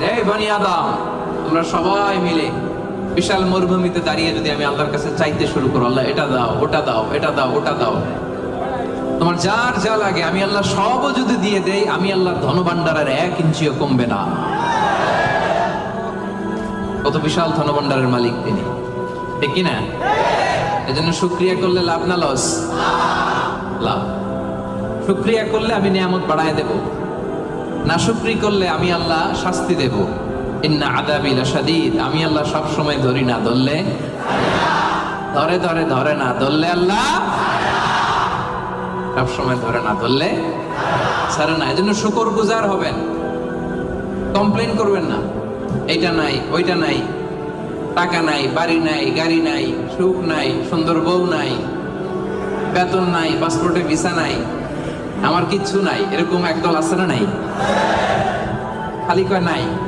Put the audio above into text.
এই বনি আদম, তোমরা সবাই মিলে বিশাল মরুভূমিতে দাঁড়িয়ে যদি আমি আল্লাহর কাছে চাইতে শুরু করো, আল্লাহ এটা দাও, ওটা দাও, এটা দাও, ওটা দাও, তোমার যার যা লাগে আমি আল্লাহ সবও যদি দিয়ে দেই, আমি আল্লাহর ধনভাণ্ডারের 1 ইঞ্চিও কমবে না। কত বিশাল ধনভাণ্ডারের মালিক তিনি, ঠিক কিনা? এজন্য শুকরিয়া করলে লাভ না লস? লাভ। শুকরিয়া করলে আমি নিয়ামত বাড়ায় দেব, না শুকরি করলে আমি আল্লাহ শাস্তি দেব। ইন্না আযাবি লাশাদীদ, আমি আল্লাহ সব সময় ধরি না, ধরলে ধরে ধরে ধরে না, ধরলে আল্লাহ সব সময় ধরে না, ধরলে ছাড়ে না। এজন্য শুকরগুজার হবেন, কমপ্লেইন করবেন না। এইটা নাই, ওইটা নাই, টাকা নাই, বাড়ি নাই, গাড়ি নাই, সুখ নাই, সুন্দর বউ নাই, বেতন নাই, পাসপোর্টে ভিসা নাই, আমার কিচ্ছু নাই, এরকম একদল আছে না? নাই, খালি কয় নাই।